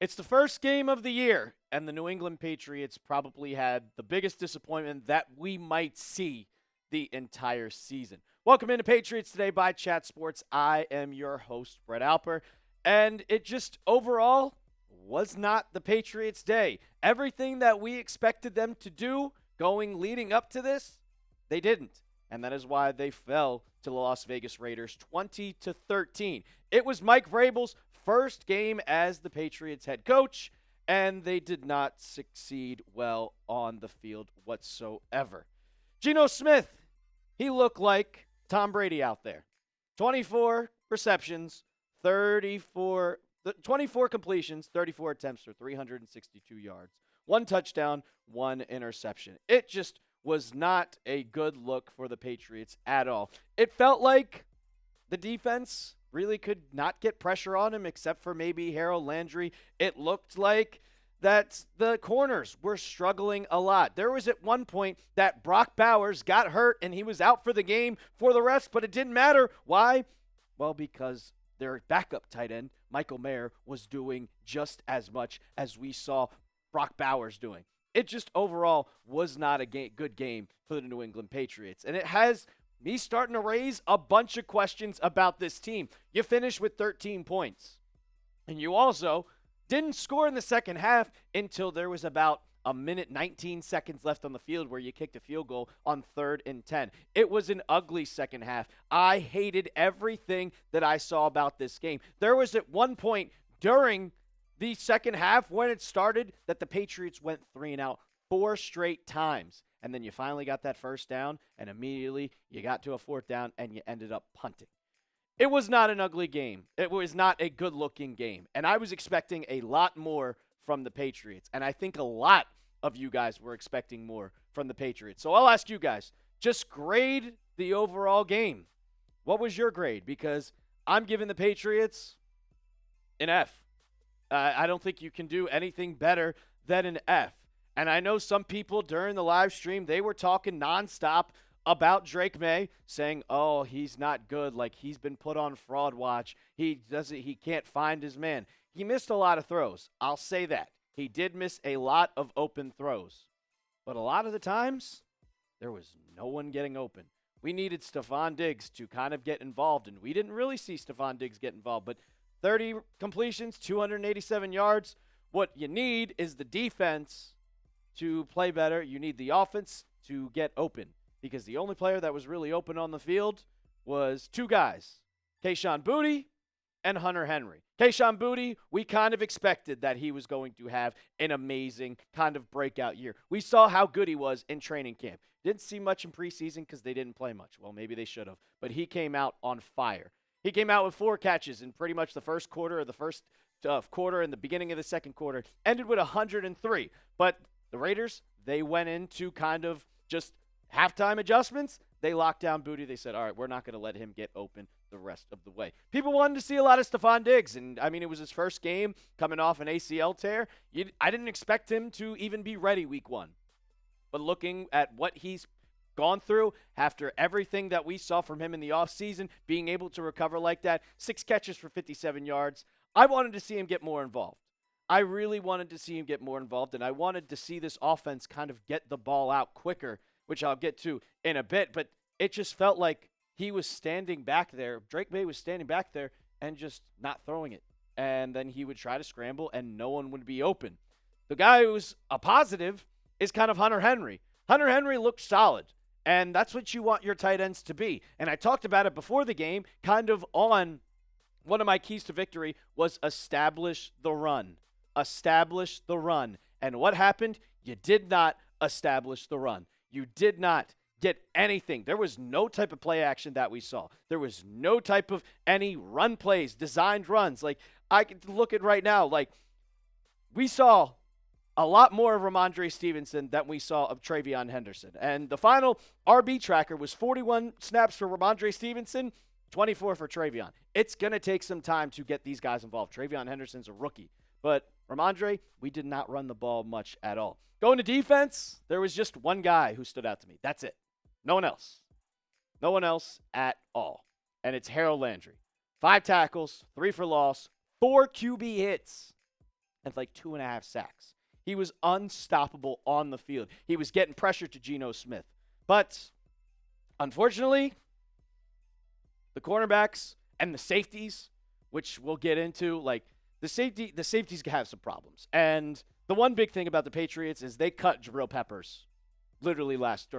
It's the first game of the year, and the New England Patriots probably had the biggest disappointment that we might see the entire season. Welcome into Patriots Today by Chat Sports. I am your host, Brett Alper, and it just overall was not the Patriots' day. Everything that we expected them to do leading up to this, they didn't, and that is why they fell to the Las Vegas Raiders 20-13. It was Mike Vrabel's first game as the Patriots head coach, and they did not succeed well on the field whatsoever. Geno Smith, he looked like Tom Brady out there. 24 receptions, 24 completions, 34 attempts for 362 yards, 1 touchdown, 1 interception. It just was not a good look for the Patriots at all. It felt like the defense really could not get pressure on him except for maybe Harold Landry. It looked like that the corners were struggling a lot. There was at one point that Brock Bowers got hurt and he was out for the game for the rest, but it didn't matter. Why? Well, because their backup tight end, Michael Maye, was doing just as much as we saw Brock Bowers doing. It just overall was not a good game for the New England Patriots. And it has me starting to raise a bunch of questions about this team. You finished with 13 points. And you also didn't score in the second half until there was about a minute, 19 seconds left on the field where you kicked a field goal on 3rd and 10. It was an ugly second half. I hated everything that I saw about this game. There was at one point during the second half when it started that the Patriots went 3 and out 4 straight times. And then you finally got that first down, and immediately you got to a 4th down, and you ended up punting. It was not an ugly game. It was not a good-looking game. And I was expecting a lot more from the Patriots. And I think a lot of you guys were expecting more from the Patriots. So I'll ask you guys, just grade the overall game. What was your grade? Because I'm giving the Patriots an F. I don't think you can do anything better than an F. And I know some people during the live stream, they were talking nonstop about Drake Maye, saying, oh, he's not good, like he's been put on fraud watch. He can't find his man. He missed a lot of throws. I'll say that. He did miss a lot of open throws. But a lot of the times, there was no one getting open. We needed Stephon Diggs to kind of get involved, and we didn't really see Stephon Diggs get involved. But 30 completions, 287 yards. What you need is the defense to play better. You need the offense to get open, because the only player that was really open on the field was 2 guys, Kayshon Boutte and Hunter Henry. Kayshon Boutte, we kind of expected that he was going to have an amazing kind of breakout year. We saw how good he was in training camp. Didn't see much in preseason because they didn't play much. Well, maybe they should have, but he came out on fire. He came out with 4 catches in pretty much the first quarter or the first quarter and the beginning of the second quarter. Ended with 103. But the Raiders, they went into kind of just halftime adjustments. They locked down Boutte. They said, all right, we're not going to let him get open the rest of the way. People wanted to see a lot of Stephon Diggs. And, I mean, it was his first game coming off an ACL tear. I didn't expect him to even be ready week 1. But looking at what he's gone through after everything that we saw from him in the offseason, being able to recover like that, 6 catches for 57 yards, I wanted to see him get more involved. I really wanted to see him get more involved, and I wanted to see this offense kind of get the ball out quicker, which I'll get to in a bit. But it just felt like he was standing back there. Drake Maye was standing back there and just not throwing it. And then he would try to scramble, and no one would be open. The guy who's a positive is kind of Hunter Henry. Hunter Henry looked solid, and that's what you want your tight ends to be. And I talked about it before the game, kind of on one of my keys to victory was establish the run. Establish the run. And what happened? You did not establish the run. You did not get anything. There was no type of play action that we saw. There was no type of any run plays, designed runs. Like, I can look at right now, like, we saw a lot more of Ramondre Stevenson than we saw of Travion Henderson. And the final RB tracker was 41 snaps for Ramondre Stevenson, 24 for Travion. It's going to take some time to get these guys involved. Travion Henderson's a rookie. But Ramondre, we did not run the ball much at all. Going to defense, there was just one guy who stood out to me. That's it. No one else. No one else at all. And it's Harold Landry. 5 tackles, 3 for loss, 4 QB hits, and like 2.5 sacks. He was unstoppable on the field. He was getting pressure to Geno Smith. But unfortunately, the cornerbacks and the safeties, which we'll get into, like the safeties have some problems. And the one big thing about the Patriots is they cut Jabril Peppers literally last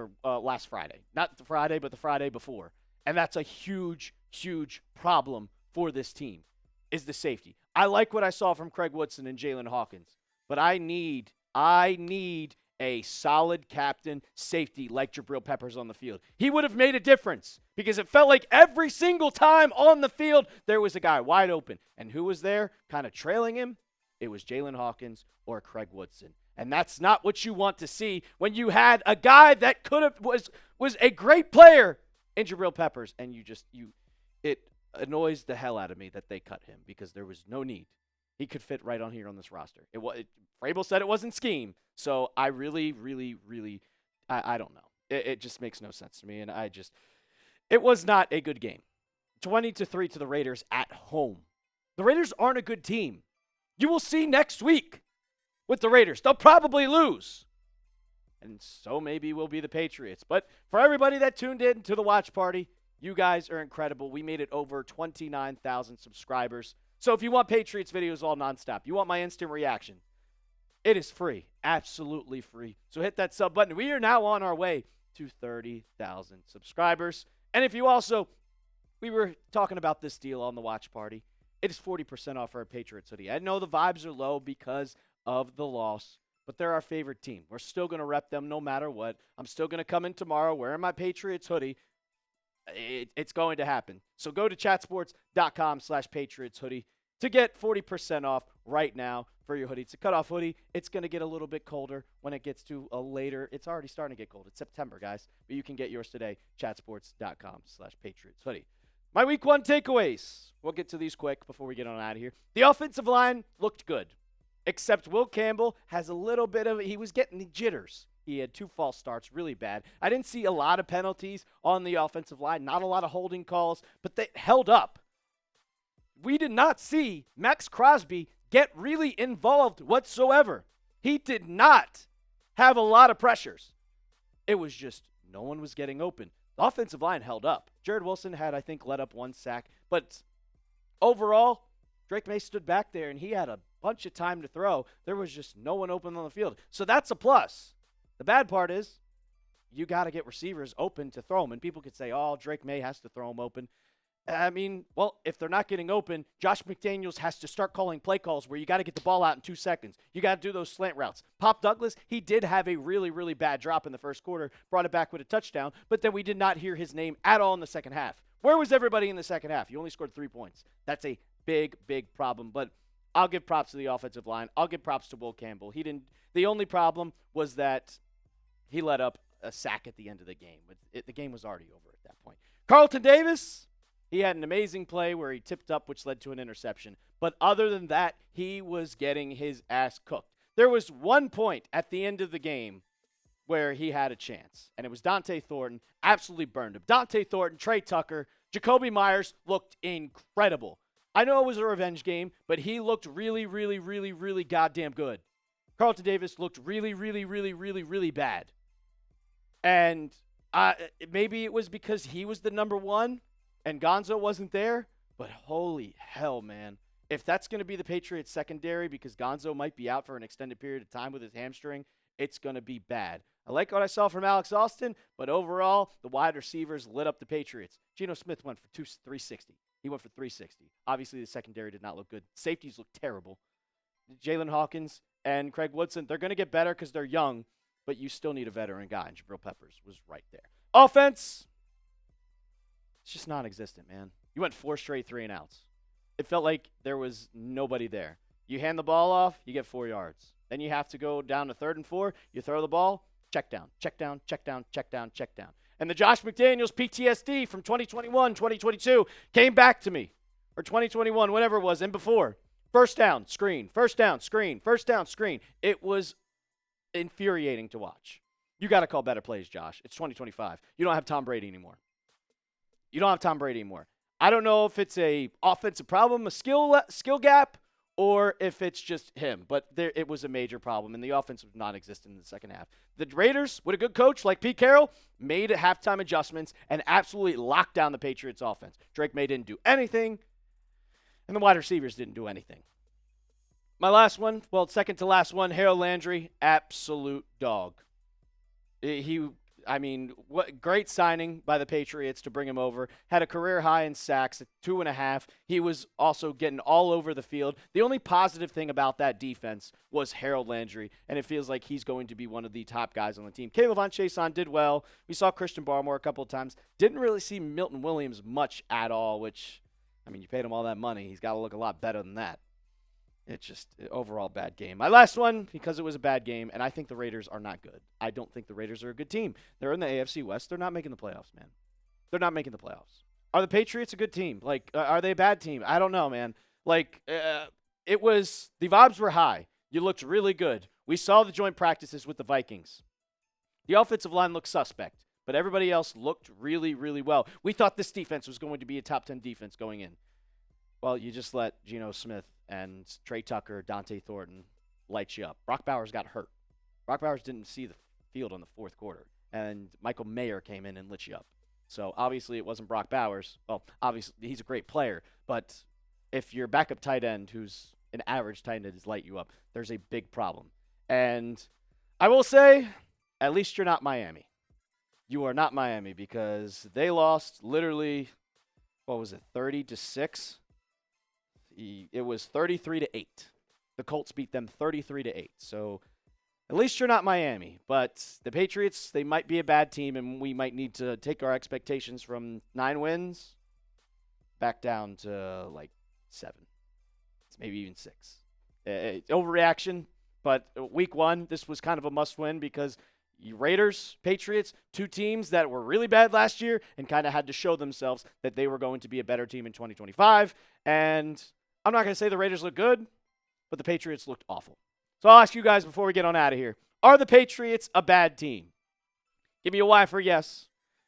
Friday. Not the Friday, but the Friday before. And that's a huge, huge problem for this team is the safety. I like what I saw from Craig Woodson and Jalen Hawkins, but I need a solid captain safety like Jabril Peppers on the field. He would have made a difference because it felt like every single time on the field there was a guy wide open. And who was there kind of trailing him? It was Jalen Hawkins or Craig Woodson. And that's not what you want to see when you had a guy that was a great player in Jabril Peppers, and it annoys the hell out of me that they cut him because there was no need. He could fit right on here on this roster. Vrabel said it wasn't scheme, so I really, really, really, I don't know. It just makes no sense to me, and it was not a good game. 20-3 to the Raiders at home. The Raiders aren't a good team. You will see next week with the Raiders. They'll probably lose. And so maybe will be the Patriots. But for everybody that tuned in to the watch party, you guys are incredible. We made it over 29,000 subscribers. So if you want Patriots videos all nonstop, you want my instant reaction, it is free. Absolutely free. So hit that sub button. We are now on our way to 30,000 subscribers. And if you also, we were talking about this deal on the watch party. It is 40% off our Patriots hoodie. I know the vibes are low because of the loss, but they're our favorite team. We're still going to rep them no matter what. I'm still going to come in tomorrow wearing my Patriots hoodie. It's going to happen. So go to chatsports.com/Patriots hoodie to get 40% off right now for your hoodie. It's a cutoff hoodie. It's going to get a little bit colder when it gets to a later. It's already starting to get cold. It's September, guys. But you can get yours today, chatsports.com/Patriots hoodie. My week 1 takeaways. We'll get to these quick before we get on out of here. The offensive line looked good, except Will Campbell has a little bit of, he was getting the jitters. He had 2 false starts, really bad. I didn't see a lot of penalties on the offensive line, not a lot of holding calls, but they held up. We did not see Max Crosby get really involved whatsoever. He did not have a lot of pressures. It was just no one was getting open. The offensive line held up. Jared Wilson had, I think, let up 1 sack. But overall, Drake Maye stood back there, and he had a bunch of time to throw. There was just no one open on the field. So that's a plus. The bad part is you got to get receivers open to throw them. And people could say, oh, Drake Maye has to throw them open. I mean, well, if they're not getting open, Josh McDaniels has to start calling play calls where you got to get the ball out in 2 seconds. You got to do those slant routes. Pop Douglas, he did have a really, really bad drop in the first quarter, brought it back with a touchdown, but then we did not hear his name at all in the second half. Where was everybody in the second half? You only scored 3 points. That's a big, big problem, but I'll give props to the offensive line. I'll give props to Will Campbell. The only problem was that he let up a sack at the end of the game. The game was already over at that point. Carlton Davis, he had an amazing play where he tipped up, which led to an interception. But other than that, he was getting his ass cooked. There was 1 point at the end of the game where he had a chance, and it was Dante Thornton. Absolutely burned him. Dante Thornton, Trey Tucker, Jacoby Myers looked incredible. I know it was a revenge game, but he looked really, really, really, really goddamn good. Carlton Davis looked really, really, really, really, really bad. And maybe it was because he was the number 1 and Gonzo wasn't there, but holy hell, man. If that's going to be the Patriots secondary because Gonzo might be out for an extended period of time with his hamstring, it's going to be bad. I like what I saw from Alex Austin, but overall, the wide receivers lit up the Patriots. Geno Smith went for 360. He went for 360. Obviously, the secondary did not look good. Safeties looked terrible. Jalen Hawkins and Craig Woodson, they're going to get better because they're young, but you still need a veteran guy, and Jabril Peppers was right there. Offense, it's just non-existent, man. You went 4 straight 3-and-outs. It felt like there was nobody there. You hand the ball off, you get 4 yards. Then you have to go down to 3rd and 4. You throw the ball, check down, check down, check down, check down, check down. And the Josh McDaniels PTSD from 2021, 2022 came back to me. Or 2021, whatever it was, and before. First down, screen. First down, screen. First down, screen. It was infuriating to watch. You got to call better plays, Josh. It's 2025. You don't have Tom Brady anymore. You don't have Tom Brady anymore. I don't know if it's a offensive problem, a skill gap, or if it's just him. But it was a major problem, and the offense was non-existent in the second half. The Raiders, with a good coach like Pete Carroll, made halftime adjustments and absolutely locked down the Patriots' offense. Drake May didn't do anything, and the wide receivers didn't do anything. My last one, well, second to last one, Harold Landry, absolute dog. What great signing by the Patriots to bring him over. Had a career high in sacks at 2.5. He was also getting all over the field. The only positive thing about that defense was Harold Landry, and it feels like he's going to be one of the top guys on the team. Kayshon did well. We saw Christian Barmore a couple of times. Didn't really see Milton Williams much at all, which, you paid him all that money. He's got to look a lot better than that. It's just overall bad game. My last one, because it was a bad game, and I think the Raiders are not good. I don't think the Raiders are a good team. They're in the AFC West. They're not making the playoffs, man. They're not making the playoffs. Are the Patriots a good team? Are they a bad team? I don't know, man. The vibes were high. You looked really good. We saw the joint practices with the Vikings. The offensive line looked suspect, but everybody else looked really, really well. We thought this defense was going to be a top 10 defense going in. Well, you just let Geno Smith and Trey Tucker, Dante Thornton light you up. Brock Bowers got hurt. Brock Bowers didn't see the field on the fourth quarter, and Michael Mayer came in and lit you up. So, obviously, it wasn't Brock Bowers. Well, obviously, he's a great player, but if your backup tight end, who's an average tight end, is light you up, there's a big problem. And I will say, at least you're not Miami. You are not Miami because they lost literally, 30-6? It was 33-8. The Colts beat them 33-8. So at least you're not Miami. But the Patriots, they might be a bad team, and we might need to take our expectations from 9 wins back down to 7. Maybe even 6. Overreaction, but week 1, this was kind of a must-win because Raiders, Patriots, 2 teams that were really bad last year and kind of had to show themselves that they were going to be a better team in 2025. And I'm not going to say the Raiders look good, but the Patriots looked awful. So I'll ask you guys before we get on out of here, are the Patriots a bad team? Give me a Y for yes.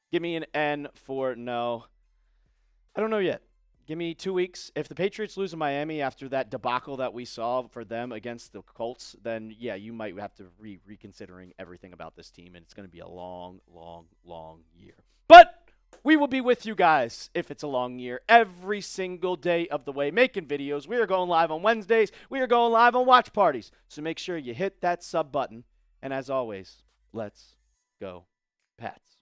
Give me an N for no. I don't know yet. Give me 2 weeks. If the Patriots lose in Miami after that debacle that we saw for them against the Colts, then, yeah, you might have to reconsidering everything about this team, and it's going to be a long, long, long year. But we will be with you guys, if it's a long year, every single day of the way, making videos. We are going live on Wednesdays. We are going live on watch parties. So make sure you hit that sub button. And as always, let's go Pats.